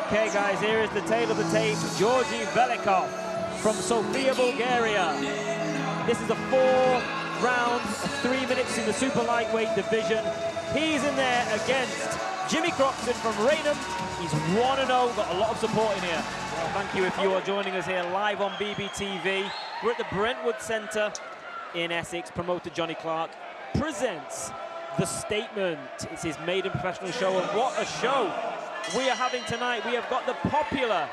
Okay, guys, here is the tale of the tape. Georgi Velichkov from Sofia, Bulgaria. This is a 4 rounds of 3 minutes in the super lightweight division. He's in there against Jimmy Croxson from Raynham. He's 1-0, got a lot of support in here. Well, thank you if you are joining us here live on BBTV. We're at the Brentwood Centre in Essex. Promoter Johnny Clark presents The Statement. It's his maiden professional show, and what a show we are having tonight. We have got the popular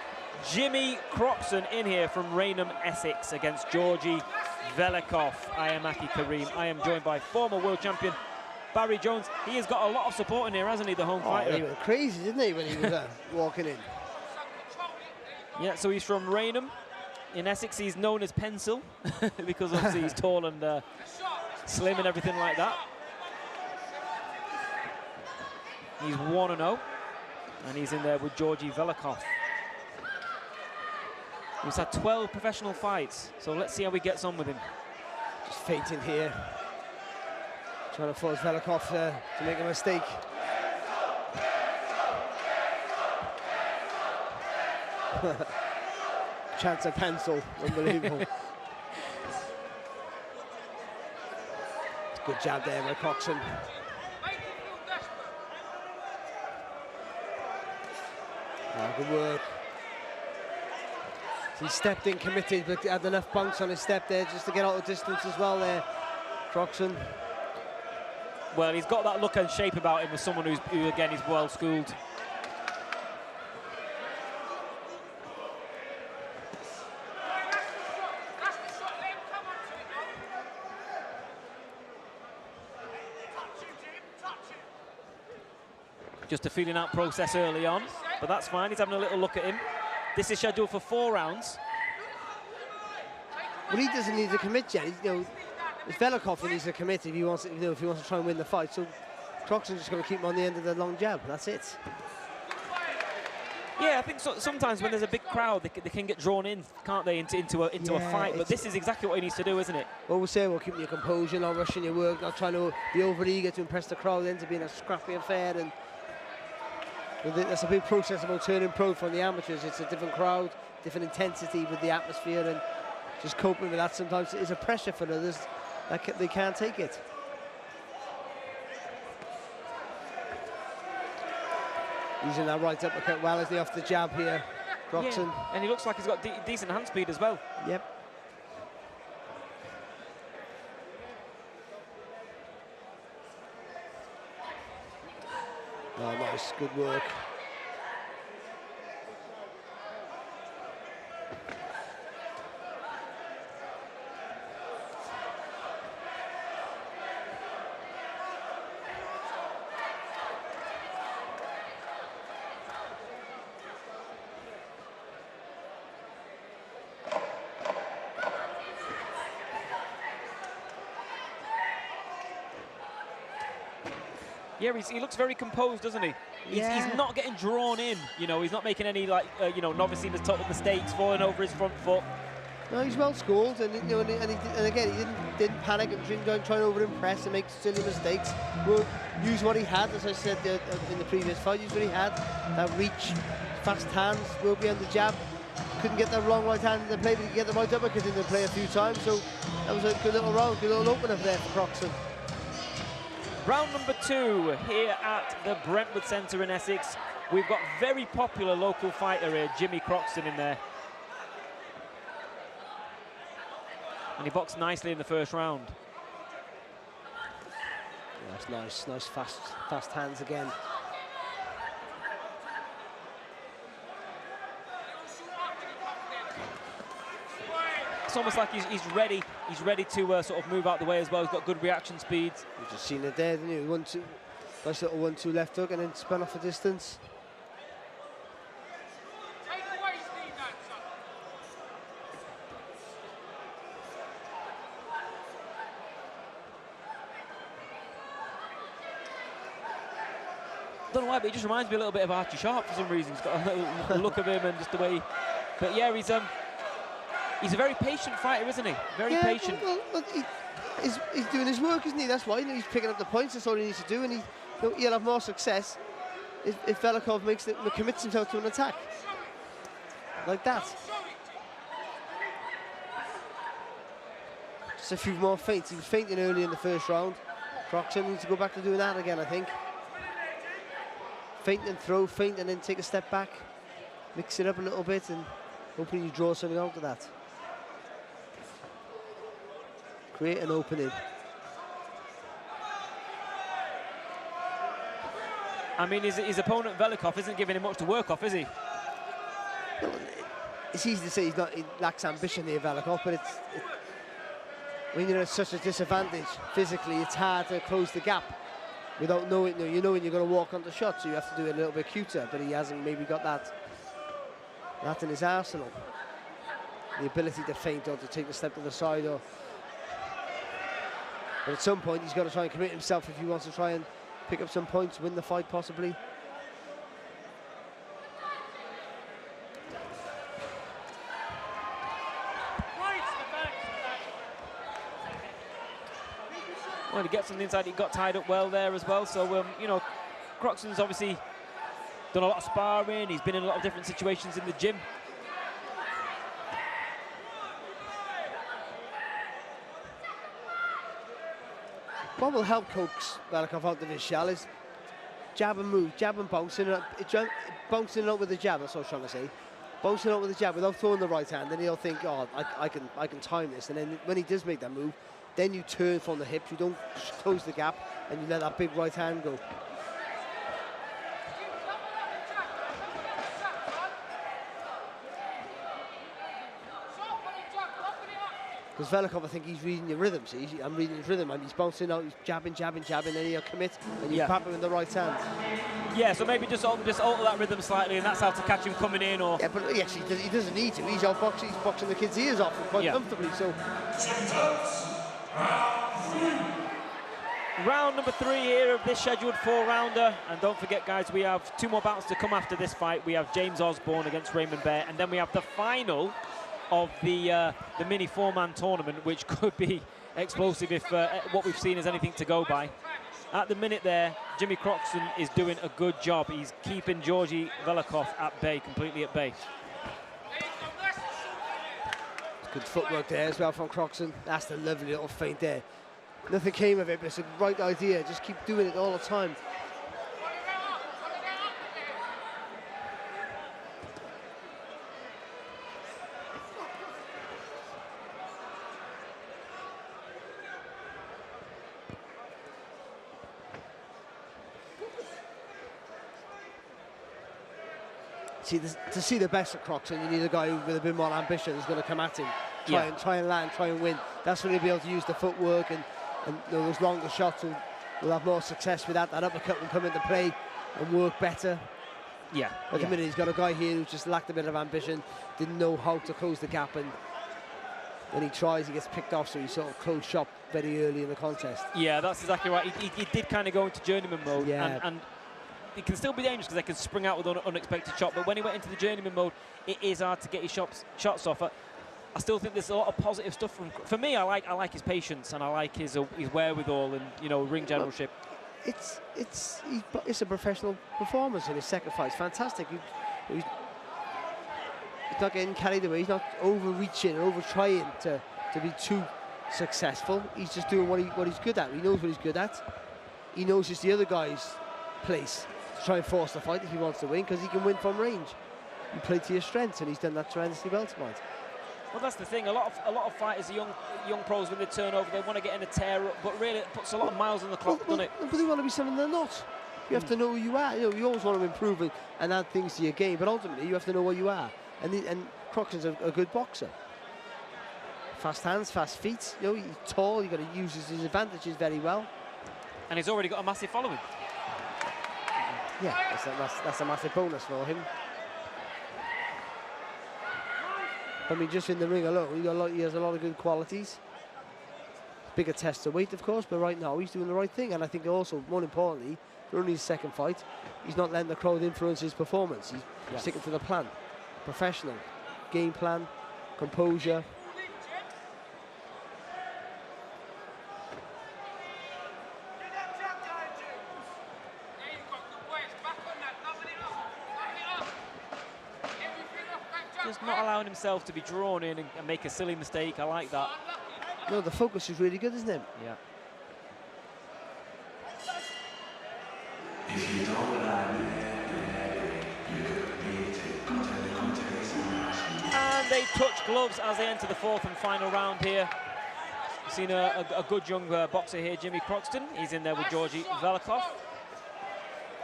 Jimmy Croxson in here from Raynham, Essex, against Georgi Velichkov. I am Aki Karim. I am joined by former world champion Barry Jones. He has got a lot of support in here, hasn't he, the home fighter? He went crazy, didn't he, when he was walking in? Yeah, so he's from Raynham. In Essex, he's known as Pencil, because obviously he's tall and slim and everything like that. He's 1-0, and he's in there with Georgi Velichkov. He's had 12 professional fights, so let's see how he gets on with him. Just fainting here. Trying to force Velichkov to make a mistake. Chance of Pencil, unbelievable. Good jab there by Croxson. Oh, good work. He stepped in committed, but had enough bounce on his step there just to get out of distance as well there, Croxson. Well, he's got that look and shape about him as someone who again, is well schooled. Just a feeling out process early on, but that's fine. He's having a little look at him. This is scheduled for 4 rounds. Well, he doesn't need to commit yet. It's Velichkov who needs to commit if he wants, if he wants to try and win the fight. So Croxson's just going to keep him on the end of the long jab. That's it. Yeah, I think sometimes when there's a big crowd, they can get drawn in, can't they, into a fight. But this is exactly what he needs to do, isn't it? Well, we'll say, well, keeping your composure, not rushing your work, not trying to be over-eager to impress the crowd into being a scrappy affair. And that's a big process about turning pro from the amateurs. It's a different crowd, different intensity with the atmosphere, and just coping with that sometimes is a pressure for others that they can't take it. Using that right uppercut well, isn't he, off the jab here, Croxson? Yeah, and he looks like he's got decent hand speed as well. Yep. Oh, nice, good work. Yeah, he looks very composed, doesn't he? He's not getting drawn in. You know, he's not making any novice mistakes, falling over his front foot. No, he's well schooled, and and again, he didn't panic and didn't go and try and over-impress and make silly mistakes. We'll use what he had, as I said in the previous fight. Use what he had. That reach, fast hands, will be on the jab. Couldn't get that long right hand in the play, but he could get the right uppercut in the play a few times. So that was a good little round, good little opener there for Croxson. Round number 2 here at the Brentwood Centre in Essex. We've got very popular local fighter here, Jimmy Croxson, in there. And he boxed nicely in the first round. Yeah, that's nice, fast hands again. It's almost like he's ready. He's ready to sort of move out the way as well. He's got good reaction speeds. You've just seen it there, didn't you? 1-2, nice little 1-2 left hook, and then spun off a distance. Don't know why, but he just reminds me a little bit of Archie Sharp for some reason. He's got a little look of him and just the way. But yeah, he's a very patient fighter, isn't he? Very patient. Well, he's doing his work, isn't he? That's why he's picking up the points. That's all he needs to do, and he'll have more success if Velichkov commits himself to an attack like that. Just a few more feints. He was feinting early in the first round. Croxson needs to go back to doing that again, I think. Feint and throw, feint and then take a step back. Mix it up a little bit and hopefully you draw something out of that. Create an opening. I mean, his opponent Velichkov isn't giving him much to work off, is he? Well, it's easy to say he lacks ambition here, Velichkov, but when you're at such a disadvantage physically, it's hard to close the gap without knowing. You know when you're going to walk onto shots, so you have to do it a little bit cuter. But he hasn't maybe got that in his arsenal. The ability to feint or to take a step to the side, but at some point he's got to try and commit himself if he wants to try and pick up some points, win the fight possibly. Well, he gets on the inside, he got tied up well there as well. So, you know, Croxson's obviously done a lot of sparring, he's been in a lot of different situations in the gym. What will help coax Velichkov out of his shell is jab and move, jab and bouncing it out with the jab, that's what I was trying to say. Bouncing out with the jab without throwing the right hand, then he'll think, oh, I can time this. And then when he does make that move, then you turn from the hips, you don't close the gap, and you let that big right hand go. Because Velichkov, I think he's reading your rhythm. See, I'm reading his rhythm, and he's bouncing out, he's jabbing, then he'll commit, and you pop him with the right hand. Yeah, so maybe just alter that rhythm slightly, and that's how to catch him coming in. Or yeah, but yes, he doesn't need to. He's outboxing, he's boxing the kid's ears off quite comfortably. So. Round number 3 here of this scheduled 4-rounder, and don't forget, guys, we have 2 more bouts to come after this fight. We have James Osborne against Raymond Bear, and then we have the final of the mini 4-man tournament, which could be explosive if what we've seen is anything to go by. At the minute there, Jimmy Croxson is doing a good job. He's keeping Georgi Velichkov at bay, completely at bay. Good footwork there as well from Croxson. That's the lovely little feint there. Nothing came of it, but it's a right idea. Just keep doing it all the time. To see the best of Croxson, you need a guy with a bit more ambition who's going to come at him, try and land, try and win. That's when he'll be able to use the footwork and you know, those longer shots will have more success with that. That uppercut will come into play and work better. Yeah. At the minute, he's got a guy here who just lacked a bit of ambition, didn't know how to close the gap, and when he tries, he gets picked off, so he sort of closed shop very early in the contest. Yeah, that's exactly right. He did kind of go into journeyman mode, and it can still be dangerous because they can spring out with an unexpected shot, but when he went into the journeyman mode, it is hard to get his shots off. I still think there's a lot of positive stuff for me. I like his patience, and I like his wherewithal and, you know, ring generalship. It's a professional performance in his second fight. It's fantastic. He's not getting carried away. He's not overreaching, over trying to be too successful. He's just doing what he's good at. He knows what he's good at. He knows it's the other guy's place to try and force the fight if he wants to win, because he can win from range. You play to your strengths, and he's done that tremendously well tonight. Well, that's the thing. A lot of fighters, young pros, when they turn over, they want to get in a tear up, but really it puts a lot of miles on the clock, doesn't it? But they want to be something they're not. You have to know who you are. You know, you always want to improve and add things to your game, but ultimately you have to know what you are. And Croxson's a good boxer. Fast hands, fast feet. You know, he's tall. You've got to use his advantages very well. And he's already got a massive following. Yeah, that's a massive bonus for him. I mean, just in the ring alone, he has a lot of good qualities. Bigger test to weight, of course, but right now he's doing the right thing. And I think also, more importantly, for only his second fight, he's not letting the crowd influence his performance. He's sticking to the plan. Professional. Game plan, composure. just not allowing himself to be drawn in and make a silly mistake. I like that. No, the focus is really good, isn't it? Yeah. And they touch gloves as they enter the 4th and final round here. We've seen a good young boxer here, Jimmy Croxson. He's in there with Georgi Velichkov.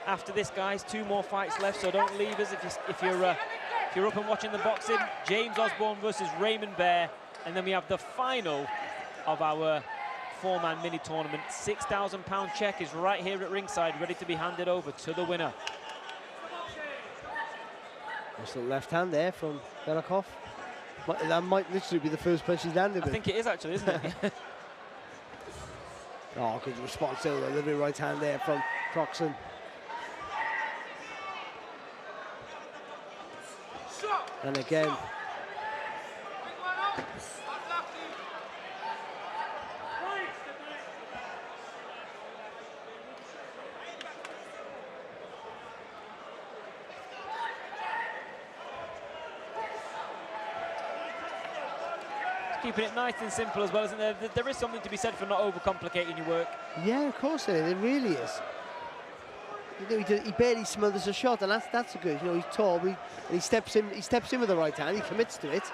After this, guys, 2 more fights left, so don't leave us if you're up and watching the boxing. James Osborne versus Raymond Bear, and then we have the final of our 4-man mini tournament. £6,000 check is right here at ringside, ready to be handed over to the winner. Nice little left hand there from Velichkov. That might literally be the first punch he's landed with. I think it is actually, isn't it? Oh, good response to the lovely right hand there from Croxson. And again. Keeping it nice and simple as well, isn't there? There is something to be said for not overcomplicating your work. Yeah, of course there is. It really is. You know, he barely smothers a shot, and that's a good. You know, he's tall, and he steps in with the right hand. He commits to it,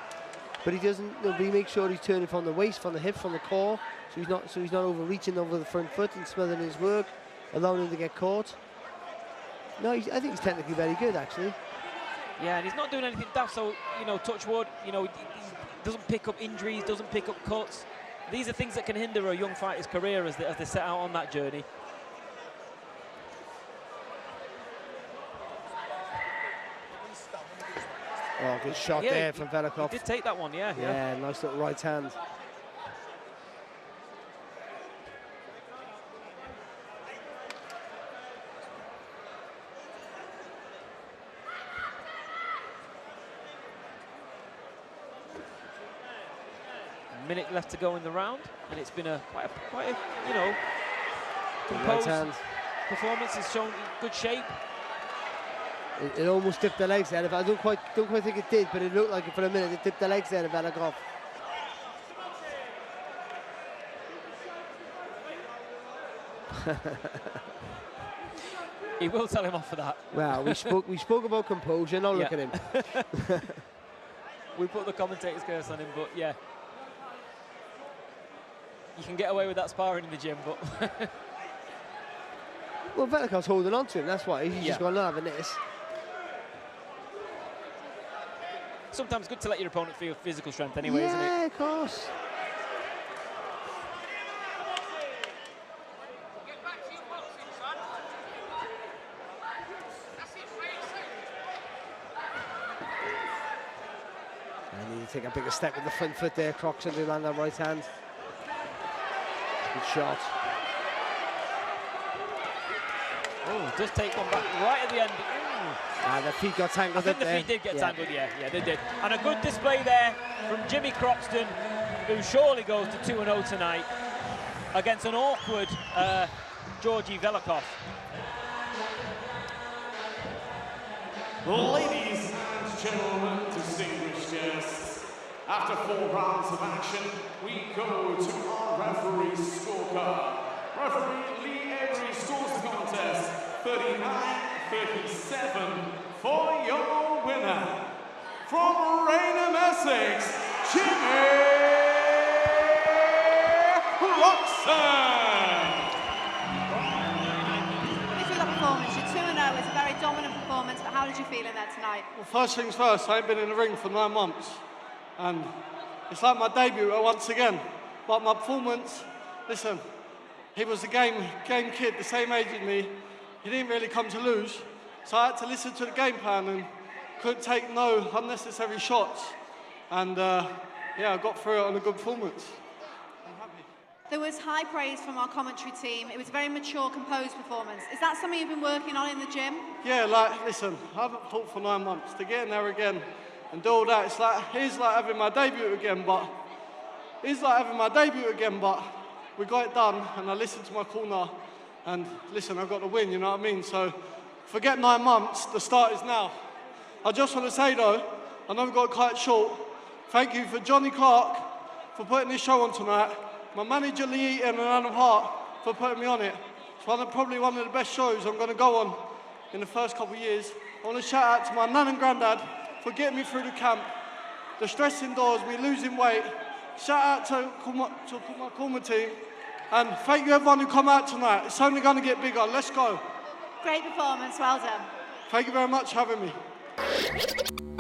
but he doesn't. You know, but he makes sure he's turning from the waist, from the hip, from the core, so he's not overreaching over the front foot and smothering his work, allowing him to get caught. No, I think he's technically very good, actually. Yeah, and he's not doing anything daft. So, you know, touch wood. You know, he doesn't pick up injuries, doesn't pick up cuts. These are things that can hinder a young fighter's career as they set out on that journey. Oh, good shot there from Velichkov. He did take that one, yeah. Yeah, nice little right hand. A minute left to go in the round, and it's been quite a you know, composed performance. Has shown good shape. It almost dipped the legs there. I don't quite think it did, but it looked like it for a minute. It dipped the legs there of Velichkov. He will tell him off for that. Well, we spoke about composure. Now look at him. We put the commentator's curse on him, but yeah, you can get away with that sparring in the gym, but well, Velichov's holding on to him. That's why he's just gone, not having this. Sometimes good to let your opponent feel physical strength anyway, isn't it? Yeah, of course. I need to take a bigger step with the front foot there. Croxson to land that right hand. Good shot. Oh, does take one back right at the end. The feet got tangled up there. I think the feet did get tangled, yeah, they did. And a good display there from Jimmy Croxson, who surely goes to 2-0 tonight against an awkward Georgi Velichkov. Ladies and gentlemen, distinguished guests, after 4 rounds of action, we go to our referee scorecard. Referee Lee Avery scores the contest 39-37 for your winner. From Raynham, Essex, Jimmy Croxson. This was a performance. You're 2-0. It's a very dominant performance, but how did you feel in there tonight? Well, first things first, I ain't been in the ring for 9 months, and it's like my debut once again. But my performance, listen, he was a game kid, the same age as me. He didn't really come to lose, so I had to listen to the game plan and couldn't take no unnecessary shots. And yeah, I got through it on a good performance. I'm happy. There was high praise from our commentary team. It was a very mature, composed performance. Is that something you've been working on in the gym? Yeah, like, listen, I haven't fought for 9 months. To get in there again and do all that, it's like having my debut again, but we got it done, and I listened to my corner, and listen, I got the win, you know what I mean? So forget 9 months, the start is now. I just want to say though, I know we got cut short. Thank you for Johnny Clark for putting this show on tonight. My manager Lee Eaton and Adam Hart for putting me on it. It's probably one of the best shows I'm going to go on in the first couple of years. I want to shout out to my nan and granddad for getting me through the camp. The stress indoors, me losing weight. Shout out to my Corma team. And thank you everyone who come out tonight. It's only going to get bigger. Let's go. Great performance, well done. Thank you very much for having me.